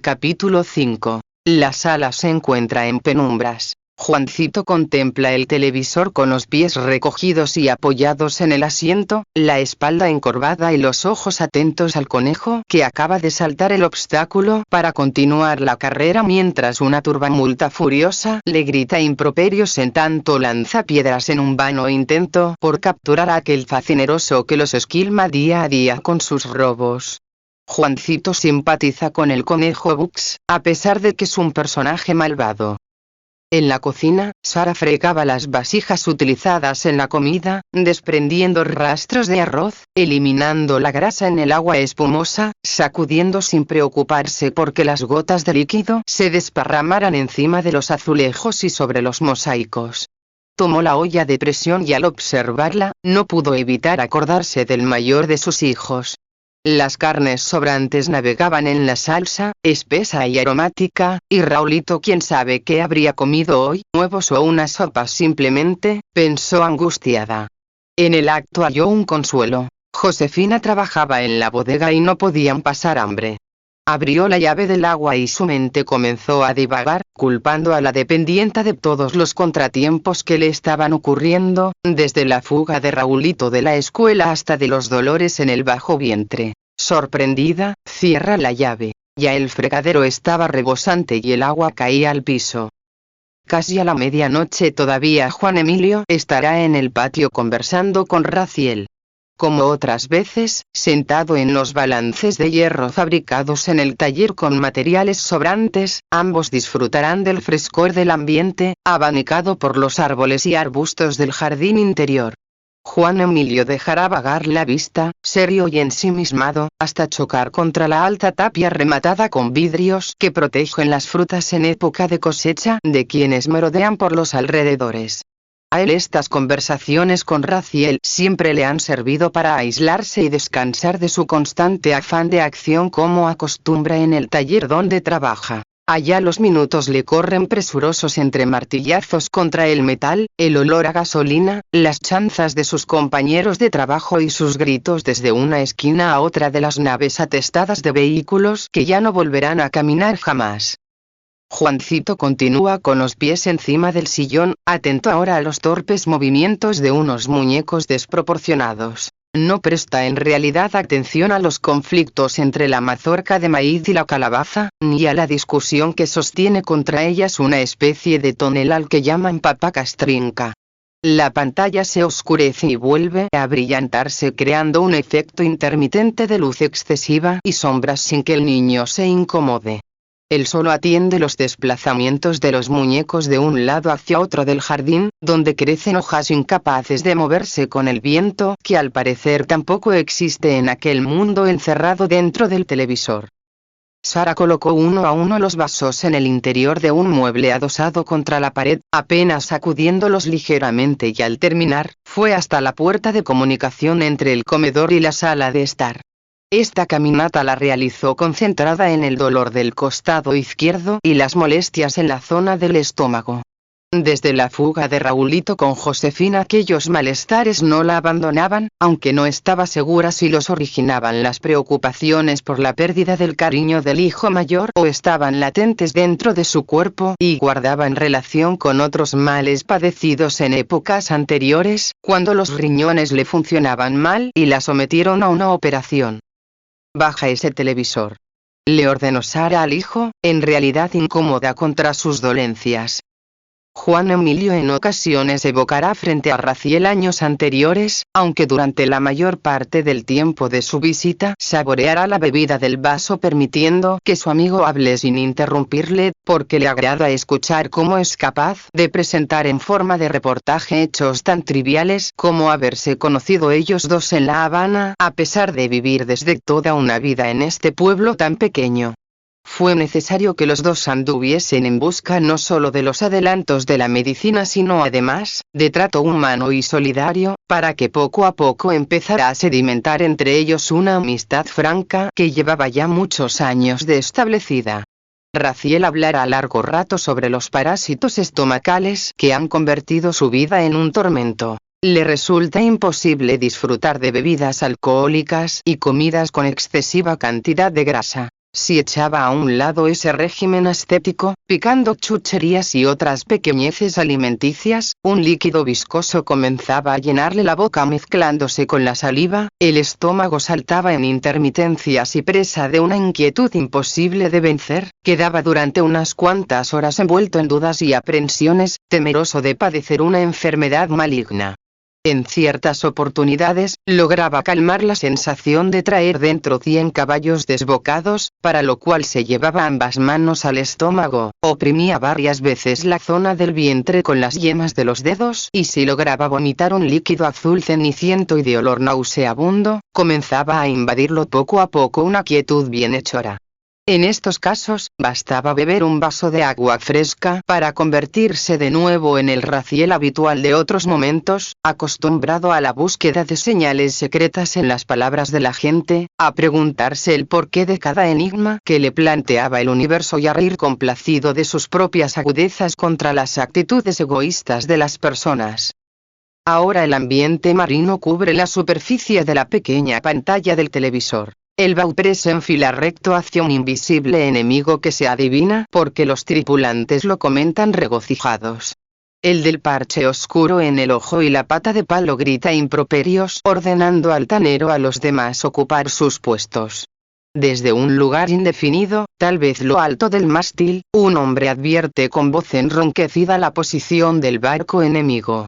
Capítulo 5. La sala se encuentra en penumbras. Juancito contempla el televisor con los pies recogidos y apoyados en el asiento, la espalda encorvada y los ojos atentos al conejo que acaba de saltar el obstáculo para continuar la carrera, mientras una turbamulta furiosa le grita improperios en tanto lanza piedras en un vano intento por capturar a aquel facineroso que los esquilma día a día con sus robos. Juancito simpatiza con el conejo Bugs, a pesar de que es un personaje malvado. En la cocina, Sara fregaba las vasijas utilizadas en la comida, desprendiendo rastros de arroz, eliminando la grasa en el agua espumosa, sacudiendo sin preocuparse porque las gotas de líquido se desparramaran encima de los azulejos y sobre los mosaicos. Tomó la olla de presión y al observarla, no pudo evitar acordarse del mayor de sus hijos. Las carnes sobrantes navegaban en la salsa, espesa y aromática, y Raulito quién sabe qué habría comido hoy, huevos o una sopa simplemente, pensó angustiada. En el acto halló un consuelo. Josefina trabajaba en la bodega y no podían pasar hambre. Abrió la llave del agua y su mente comenzó a divagar, culpando a la dependienta de todos los contratiempos que le estaban ocurriendo, desde la fuga de Raulito de la escuela hasta de los dolores en el bajo vientre. Sorprendida, cierra la llave. Ya el fregadero estaba rebosante y el agua caía al piso. Casi a la medianoche todavía Juan Emilio estará en el patio conversando con Raziel. Como otras veces, sentado en los balances de hierro fabricados en el taller con materiales sobrantes, ambos disfrutarán del frescor del ambiente, abanicado por los árboles y arbustos del jardín interior. Juan Emilio dejará vagar la vista, serio y ensimismado, hasta chocar contra la alta tapia rematada con vidrios que protegen las frutas en época de cosecha de quienes merodean por los alrededores. A él estas conversaciones con Raziel siempre le han servido para aislarse y descansar de su constante afán de acción como acostumbra en el taller donde trabaja. Allá los minutos le corren presurosos entre martillazos contra el metal, el olor a gasolina, las chanzas de sus compañeros de trabajo y sus gritos desde una esquina a otra de las naves atestadas de vehículos que ya no volverán a caminar jamás. Juancito continúa con los pies encima del sillón, atento ahora a los torpes movimientos de unos muñecos desproporcionados. No presta en realidad atención a los conflictos entre la mazorca de maíz y la calabaza, ni a la discusión que sostiene contra ellas una especie de tonel al que llaman papá Castrinca. La pantalla se oscurece y vuelve a brillantarse creando un efecto intermitente de luz excesiva y sombras sin que el niño se incomode. Él solo atiende los desplazamientos de los muñecos de un lado hacia otro del jardín, donde crecen hojas incapaces de moverse con el viento que al parecer tampoco existe en aquel mundo encerrado dentro del televisor. Sara colocó uno a uno los vasos en el interior de un mueble adosado contra la pared, apenas sacudiéndolos ligeramente y al terminar, fue hasta la puerta de comunicación entre el comedor y la sala de estar. Esta caminata la realizó concentrada en el dolor del costado izquierdo y las molestias en la zona del estómago. Desde la fuga de Raulito con Josefina aquellos malestares no la abandonaban, aunque no estaba segura si los originaban las preocupaciones por la pérdida del cariño del hijo mayor o estaban latentes dentro de su cuerpo y guardaban relación con otros males padecidos en épocas anteriores, cuando los riñones le funcionaban mal y la sometieron a una operación. «Baja ese televisor», le ordenó Sara al hijo, en realidad incómoda contra sus dolencias. Juan Emilio en ocasiones evocará frente a Raziel años anteriores, aunque durante la mayor parte del tiempo de su visita saboreará la bebida del vaso permitiendo que su amigo hable sin interrumpirle, porque le agrada escuchar cómo es capaz de presentar en forma de reportaje hechos tan triviales como haberse conocido ellos dos en La Habana, a pesar de vivir desde toda una vida en este pueblo tan pequeño. Fue necesario que los dos anduviesen en busca no solo de los adelantos de la medicina sino además, de trato humano y solidario, para que poco a poco empezara a sedimentar entre ellos una amistad franca que llevaba ya muchos años de establecida. Raziel hablará largo rato sobre los parásitos estomacales que han convertido su vida en un tormento. Le resulta imposible disfrutar de bebidas alcohólicas y comidas con excesiva cantidad de grasa. Si echaba a un lado ese régimen ascético, picando chucherías y otras pequeñeces alimenticias, un líquido viscoso comenzaba a llenarle la boca mezclándose con la saliva, el estómago saltaba en intermitencias y presa de una inquietud imposible de vencer, quedaba durante unas cuantas horas envuelto en dudas y aprensiones, temeroso de padecer una enfermedad maligna. En ciertas oportunidades, lograba calmar la sensación de traer dentro 100 caballos desbocados, para lo cual se llevaba ambas manos al estómago, oprimía varias veces la zona del vientre con las yemas de los dedos y si lograba vomitar un líquido azul ceniciento y de olor nauseabundo, comenzaba a invadirlo poco a poco una quietud bienhechora. En estos casos, bastaba beber un vaso de agua fresca para convertirse de nuevo en el Raziel habitual de otros momentos, acostumbrado a la búsqueda de señales secretas en las palabras de la gente, a preguntarse el porqué de cada enigma que le planteaba el universo y a reír complacido de sus propias agudezas contra las actitudes egoístas de las personas. Ahora el ambiente marino cubre la superficie de la pequeña pantalla del televisor. El Vaupre se enfila recto hacia un invisible enemigo que se adivina porque los tripulantes lo comentan regocijados. El del parche oscuro en el ojo y la pata de palo grita improperios ordenando altanero a los demás ocupar sus puestos. Desde un lugar indefinido, tal vez lo alto del mástil, un hombre advierte con voz enronquecida la posición del barco enemigo.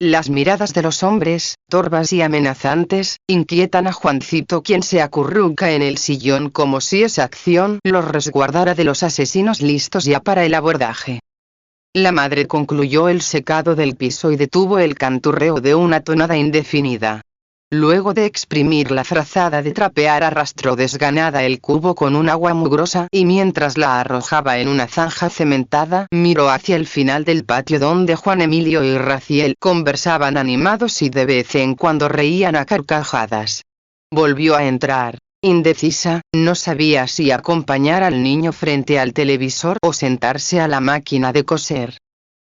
Las miradas de los hombres, torvas y amenazantes, inquietan a Juancito quien se acurruca en el sillón como si esa acción los resguardara de los asesinos listos ya para el abordaje. La madre concluyó el secado del piso y detuvo el canturreo de una tonada indefinida. Luego de exprimir la frazada de trapear arrastró desganada el cubo con un agua mugrosa y mientras la arrojaba en una zanja cementada, miró hacia el final del patio donde Juan Emilio y Raziel conversaban animados y de vez en cuando reían a carcajadas. Volvió a entrar. Indecisa, no sabía si acompañar al niño frente al televisor o sentarse a la máquina de coser.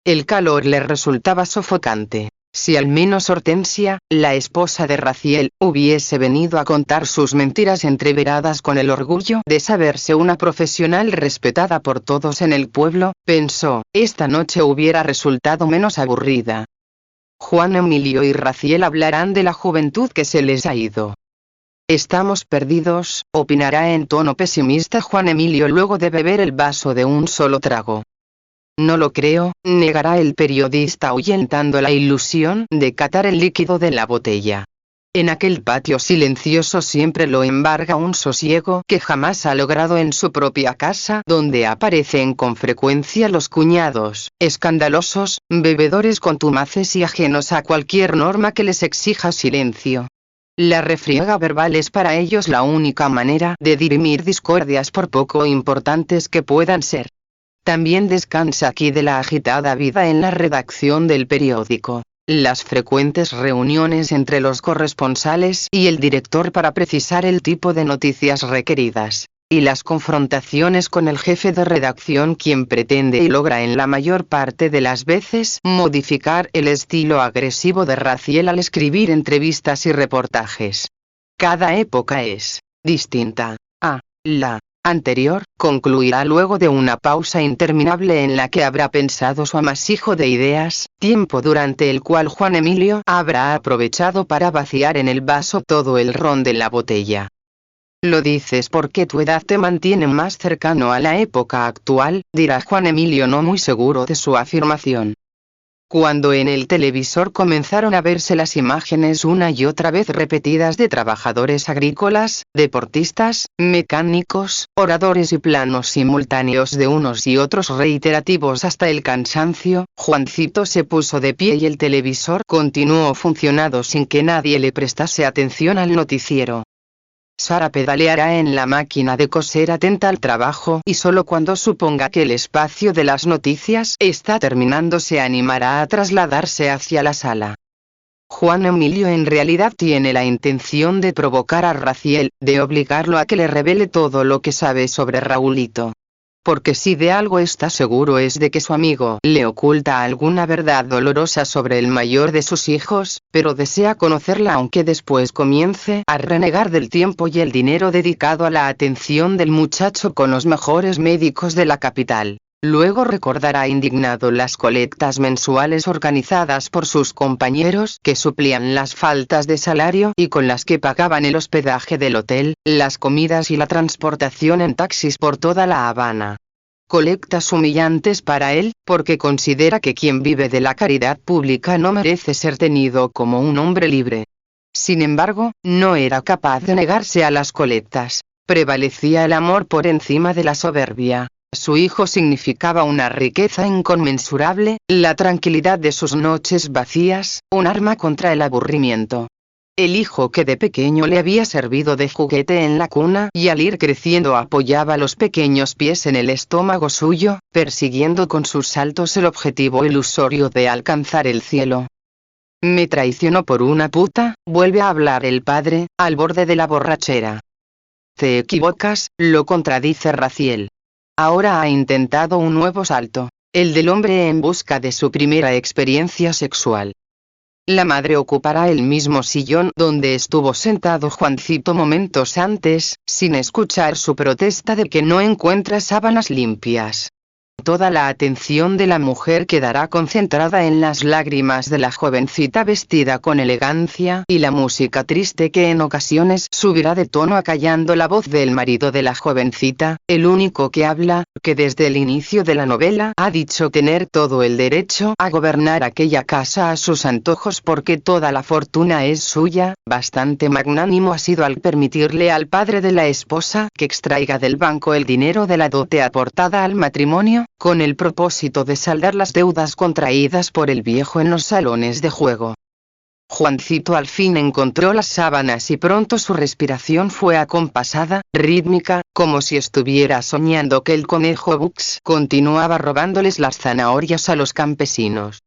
El calor le resultaba sofocante. Si al menos Hortensia, la esposa de Raziel, hubiese venido a contar sus mentiras entreveradas con el orgullo de saberse una profesional respetada por todos en el pueblo, pensó, esta noche hubiera resultado menos aburrida. Juan Emilio y Raziel hablarán de la juventud que se les ha ido. Estamos perdidos, opinará en tono pesimista Juan Emilio luego de beber el vaso de un solo trago. No lo creo, negará el periodista ahuyentando la ilusión de catar el líquido de la botella. En aquel patio silencioso siempre lo embarga un sosiego que jamás ha logrado en su propia casa, donde aparecen con frecuencia los cuñados, escandalosos, bebedores contumaces y ajenos a cualquier norma que les exija silencio. La refriega verbal es para ellos la única manera de dirimir discordias por poco importantes que puedan ser. También descansa aquí de la agitada vida en la redacción del periódico, las frecuentes reuniones entre los corresponsales y el director para precisar el tipo de noticias requeridas, y las confrontaciones con el jefe de redacción quien pretende y logra en la mayor parte de las veces modificar el estilo agresivo de Raziel al escribir entrevistas y reportajes. Cada época es distinta a la anterior, concluirá luego de una pausa interminable en la que habrá pensado su amasijo de ideas, tiempo durante el cual Juan Emilio habrá aprovechado para vaciar en el vaso todo el ron de la botella. Lo dices porque tu edad te mantiene más cercano a la época actual, dirá Juan Emilio no muy seguro de su afirmación. Cuando en el televisor comenzaron a verse las imágenes una y otra vez repetidas de trabajadores agrícolas, deportistas, mecánicos, oradores y planos simultáneos de unos y otros reiterativos hasta el cansancio, Juancito se puso de pie y el televisor continuó funcionando sin que nadie le prestase atención al noticiero. Sara pedaleará en la máquina de coser atenta al trabajo y solo cuando suponga que el espacio de las noticias está terminando se animará a trasladarse hacia la sala. Juan Emilio en realidad tiene la intención de provocar a Raziel, de obligarlo a que le revele todo lo que sabe sobre Raulito. Porque si de algo está seguro es de que su amigo le oculta alguna verdad dolorosa sobre el mayor de sus hijos, pero desea conocerla aunque después comience a renegar del tiempo y el dinero dedicado a la atención del muchacho con los mejores médicos de la capital. Luego recordará indignado las colectas mensuales organizadas por sus compañeros que suplían las faltas de salario y con las que pagaban el hospedaje del hotel, las comidas y la transportación en taxis por toda La Habana. Colectas humillantes para él, porque considera que quien vive de la caridad pública no merece ser tenido como un hombre libre. Sin embargo, no era capaz de negarse a las colectas. Prevalecía el amor por encima de la soberbia. Su hijo significaba una riqueza inconmensurable, la tranquilidad de sus noches vacías, un arma contra el aburrimiento. El hijo que de pequeño le había servido de juguete en la cuna y al ir creciendo apoyaba los pequeños pies en el estómago suyo, persiguiendo con sus saltos el objetivo ilusorio de alcanzar el cielo. Me traicionó por una puta, vuelve a hablar el padre, al borde de la borrachera. Te equivocas, lo contradice Raziel. Ahora ha intentado un nuevo salto, el del hombre en busca de su primera experiencia sexual. La madre ocupará el mismo sillón donde estuvo sentado Juancito momentos antes, sin escuchar su protesta de que no encuentra sábanas limpias. Toda la atención de la mujer quedará concentrada en las lágrimas de la jovencita vestida con elegancia y la música triste que en ocasiones subirá de tono acallando la voz del marido de la jovencita, el único que habla, que desde el inicio de la novela ha dicho tener todo el derecho a gobernar aquella casa a sus antojos porque toda la fortuna es suya. Bastante magnánimo ha sido al permitirle al padre de la esposa que extraiga del banco el dinero de la dote aportada al matrimonio, con el propósito de saldar las deudas contraídas por el viejo en los salones de juego. Juancito al fin encontró las sábanas y pronto su respiración fue acompasada, rítmica, como si estuviera soñando que el conejo Bux continuaba robándoles las zanahorias a los campesinos.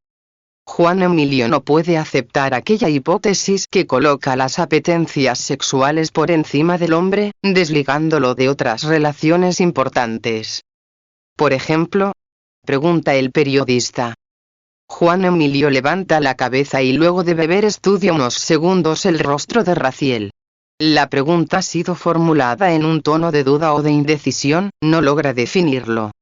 Juan Emilio no puede aceptar aquella hipótesis que coloca las apetencias sexuales por encima del hombre, desligándolo de otras relaciones importantes. Por ejemplo, pregunta el periodista. Juan Emilio levanta la cabeza y luego de beber estudia unos segundos el rostro de Raziel. La pregunta ha sido formulada en un tono de duda o de indecisión, no logra definirlo.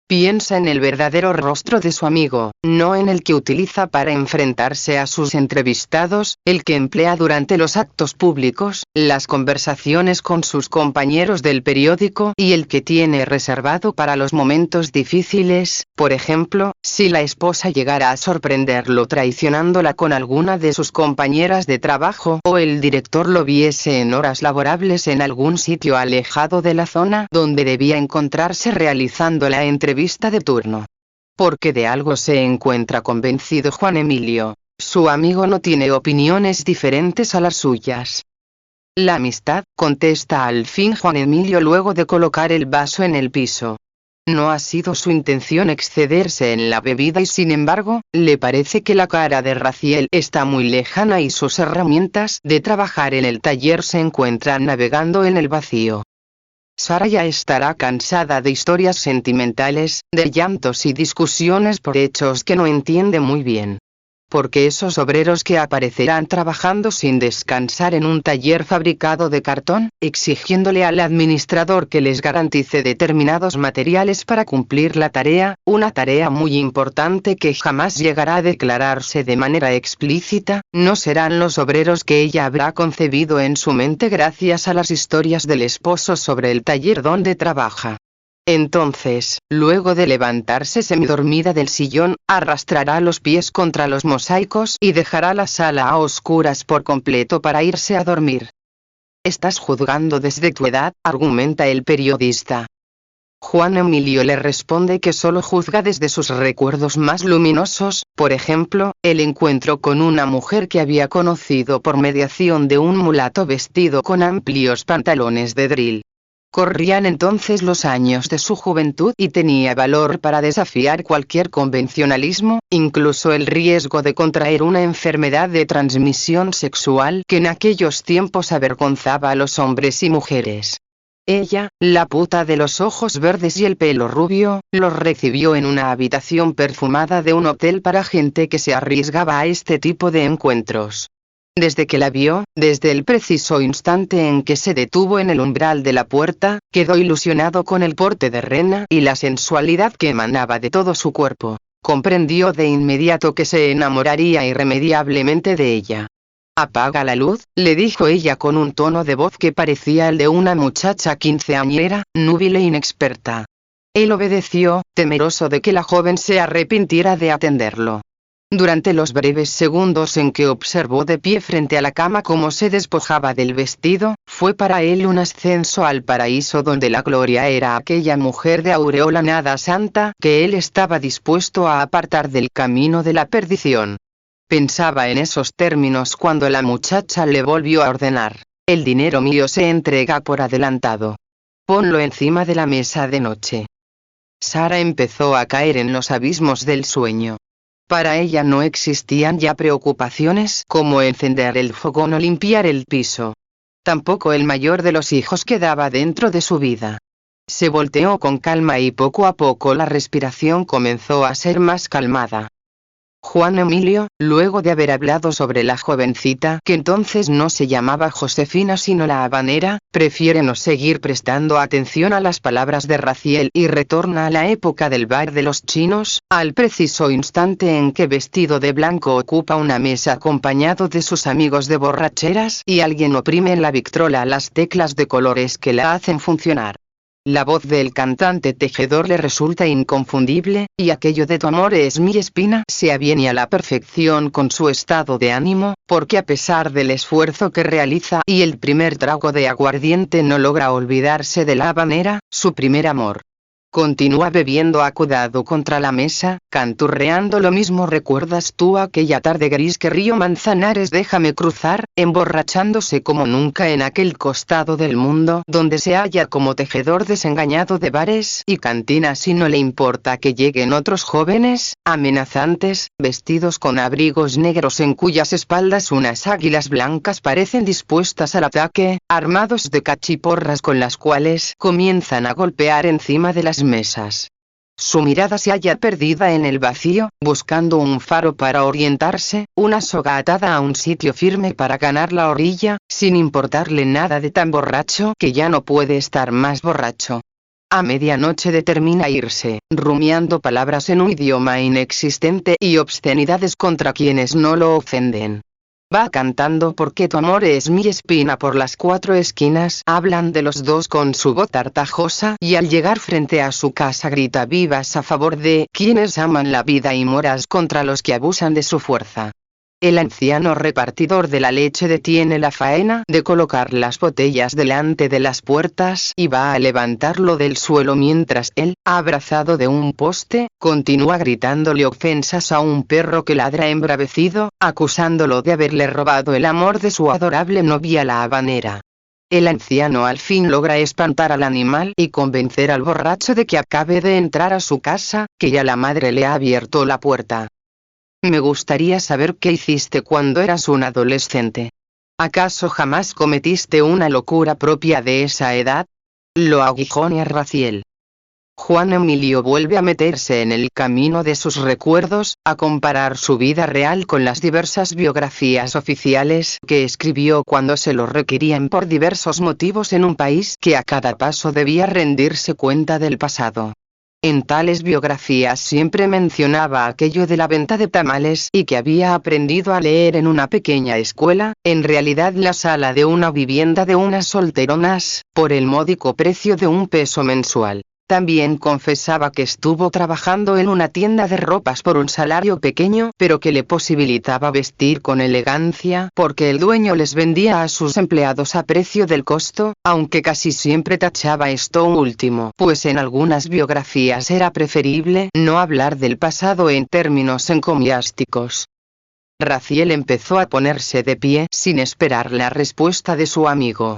Piensa en el verdadero rostro de su amigo, no en el que utiliza para enfrentarse a sus entrevistados, el que emplea durante los actos públicos, las conversaciones con sus compañeros del periódico y el que tiene reservado para los momentos difíciles, por ejemplo, si la esposa llegara a sorprenderlo traicionándola con alguna de sus compañeras de trabajo o el director lo viese en horas laborables en algún sitio alejado de la zona donde debía encontrarse realizando la entrevista de turno. Porque de algo se encuentra convencido Juan Emilio, su amigo no tiene opiniones diferentes a las suyas. La amistad, contesta al fin Juan Emilio luego de colocar el vaso en el piso. No ha sido su intención excederse en la bebida y sin embargo, le parece que la cara de Raziel está muy lejana y sus herramientas de trabajar en el taller se encuentran navegando en el vacío. Sara ya estará cansada de historias sentimentales, de llantos y discusiones por hechos que no entiende muy bien. Porque esos obreros que aparecerán trabajando sin descansar en un taller fabricado de cartón, exigiéndole al administrador que les garantice determinados materiales para cumplir la tarea, una tarea muy importante que jamás llegará a declararse de manera explícita, no serán los obreros que ella habrá concebido en su mente gracias a las historias del esposo sobre el taller donde trabaja. Entonces, luego de levantarse semidormida del sillón, arrastrará los pies contra los mosaicos y dejará la sala a oscuras por completo para irse a dormir. Estás juzgando desde tu edad, argumenta el periodista. Juan Emilio le responde que solo juzga desde sus recuerdos más luminosos, por ejemplo, el encuentro con una mujer que había conocido por mediación de un mulato vestido con amplios pantalones de drill. Corrían entonces los años de su juventud y tenía valor para desafiar cualquier convencionalismo, incluso el riesgo de contraer una enfermedad de transmisión sexual que en aquellos tiempos avergonzaba a los hombres y mujeres. Ella, la puta de los ojos verdes y el pelo rubio, los recibió en una habitación perfumada de un hotel para gente que se arriesgaba a este tipo de encuentros. Desde que la vio, desde el preciso instante en que se detuvo en el umbral de la puerta, quedó ilusionado con el porte de Rena y la sensualidad que emanaba de todo su cuerpo. Comprendió de inmediato que se enamoraría irremediablemente de ella. «Apaga la luz», le dijo ella con un tono de voz que parecía el de una muchacha quinceañera, núbil e inexperta. Él obedeció, temeroso de que la joven se arrepintiera de atenderlo. Durante los breves segundos en que observó de pie frente a la cama cómo se despojaba del vestido, fue para él un ascenso al paraíso donde la gloria era aquella mujer de aureola nada santa que él estaba dispuesto a apartar del camino de la perdición. Pensaba en esos términos cuando la muchacha le volvió a ordenar: «El dinero mío se entrega por adelantado. Ponlo encima de la mesa de noche». Sara empezó a caer en los abismos del sueño. Para ella no existían ya preocupaciones como encender el fogón o limpiar el piso. Tampoco el mayor de los hijos quedaba dentro de su vida. Se volteó con calma y poco a poco la respiración comenzó a ser más calmada. Juan Emilio, luego de haber hablado sobre la jovencita que entonces no se llamaba Josefina sino la habanera, prefiere no seguir prestando atención a las palabras de Raziel y retorna a la época del bar de los chinos, al preciso instante en que vestido de blanco ocupa una mesa acompañado de sus amigos de borracheras y alguien oprime en la victrola las teclas de colores que la hacen funcionar. La voz del cantante tejedor le resulta inconfundible, y aquello de «Tu amor es mi espina» se aviene a la perfección con su estado de ánimo, porque a pesar del esfuerzo que realiza y el primer trago de aguardiente no logra olvidarse de la habanera, su primer amor. Continúa bebiendo acodado contra la mesa, canturreando lo mismo. «¿Recuerdas tú aquella tarde gris que Río Manzanares déjame cruzar?» Emborrachándose como nunca en aquel costado del mundo donde se halla como tejedor desengañado de bares y cantinas y no le importa que lleguen otros jóvenes, amenazantes, vestidos con abrigos negros en cuyas espaldas unas águilas blancas parecen dispuestas al ataque, armados de cachiporras con las cuales comienzan a golpear encima de las mesas. Su mirada se halla perdida en el vacío, buscando un faro para orientarse, una soga atada a un sitio firme para ganar la orilla, sin importarle nada de tan borracho que ya no puede estar más borracho. A medianoche determina irse, rumiando palabras en un idioma inexistente y obscenidades contra quienes no lo ofenden. Va cantando «Porque tu amor es mi espina» por las cuatro esquinas. Hablan de los dos con su voz tartajosa y al llegar frente a su casa grita vivas a favor de quienes aman la vida y moras contra los que abusan de su fuerza. El anciano repartidor de la leche detiene la faena de colocar las botellas delante de las puertas y va a levantarlo del suelo mientras él, abrazado de un poste, continúa gritándole ofensas a un perro que ladra embravecido, acusándolo de haberle robado el amor de su adorable novia la habanera. El anciano al fin logra espantar al animal y convencer al borracho de que acabe de entrar a su casa, que ya la madre le ha abierto la puerta. «Me gustaría saber qué hiciste cuando eras un adolescente. ¿Acaso jamás cometiste una locura propia de esa edad?», lo aguijona Raziel. Juan Emilio vuelve a meterse en el camino de sus recuerdos, a comparar su vida real con las diversas biografías oficiales que escribió cuando se lo requerían por diversos motivos en un país que a cada paso debía rendirse cuenta del pasado. En tales biografías siempre mencionaba aquello de la venta de tamales y que había aprendido a leer en una pequeña escuela, en realidad la sala de una vivienda de unas solteronas, por el módico precio de $1 mensual. También confesaba que estuvo trabajando en una tienda de ropas por un salario pequeño pero que le posibilitaba vestir con elegancia porque el dueño les vendía a sus empleados a precio del costo, aunque casi siempre tachaba esto último, pues en algunas biografías era preferible no hablar del pasado en términos encomiásticos. Raziel empezó a ponerse de pie sin esperar la respuesta de su amigo.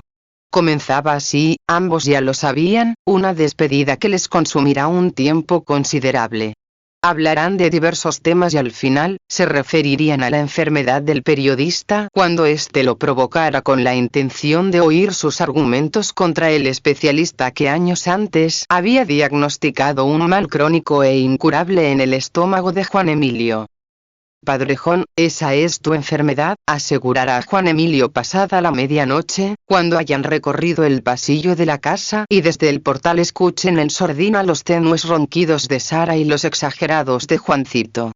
Comenzaba así, ambos ya lo sabían, una despedida que les consumirá un tiempo considerable. Hablarán de diversos temas y al final, se referirían a la enfermedad del periodista cuando éste lo provocara con la intención de oír sus argumentos contra el especialista que años antes había diagnosticado un mal crónico e incurable en el estómago de Juan Emilio. Padrejón, esa es tu enfermedad, asegurará Juan Emilio pasada la medianoche, cuando hayan recorrido el pasillo de la casa y desde el portal escuchen en sordina los tenues ronquidos de Sara y los exagerados de Juancito.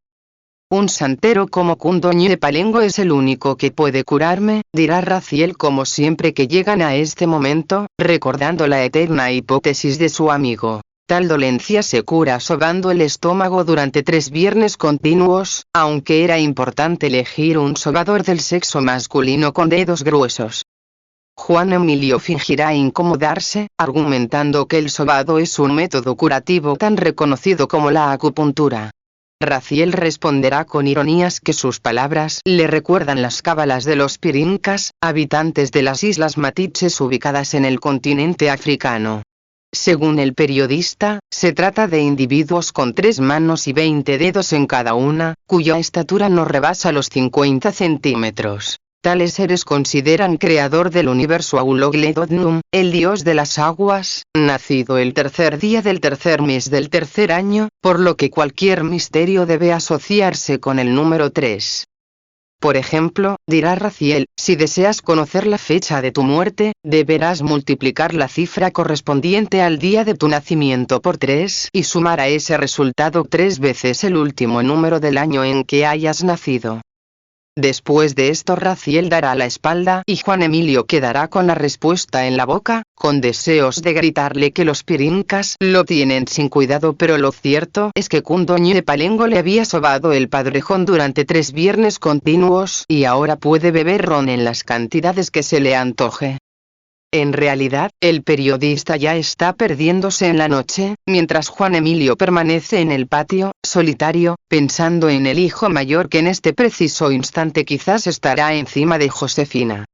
Un santero como Cundoñe Palengo es el único que puede curarme, dirá Raziel como siempre que llegan a este momento, recordando la eterna hipótesis de su amigo. Tal dolencia se cura sobando el estómago durante 3 viernes continuos, aunque era importante elegir un sobador del sexo masculino con dedos gruesos. Juan Emilio fingirá incomodarse, argumentando que el sobado es un método curativo tan reconocido como la acupuntura. Raziel responderá con ironías que sus palabras le recuerdan las cábalas de los pirincas, habitantes de las Islas Matiches ubicadas en el continente africano. Según el periodista, se trata de individuos con 3 manos y 20 dedos en cada una, cuya estatura no rebasa los 50 centímetros. Tales seres consideran creador del universo a Ulogledodnum, el dios de las aguas, nacido el tercer día del tercer mes del tercer año, por lo que cualquier misterio debe asociarse con el número 3. Por ejemplo, dirá Raziel, si deseas conocer la fecha de tu muerte, deberás multiplicar la cifra correspondiente al día de tu nacimiento por 3 y sumar a ese resultado 3 veces el último número del año en que hayas nacido. Después de esto Raziel dará la espalda y Juan Emilio quedará con la respuesta en la boca, con deseos de gritarle que los pirincas lo tienen sin cuidado, pero lo cierto es que Cundoñe Palengo le había sobado el padrejón durante 3 viernes continuos y ahora puede beber ron en las cantidades que se le antoje. En realidad, el periodista ya está perdiéndose en la noche, mientras Juan Emilio permanece en el patio, solitario, pensando en el hijo mayor que en este preciso instante quizás estará encima de Josefina.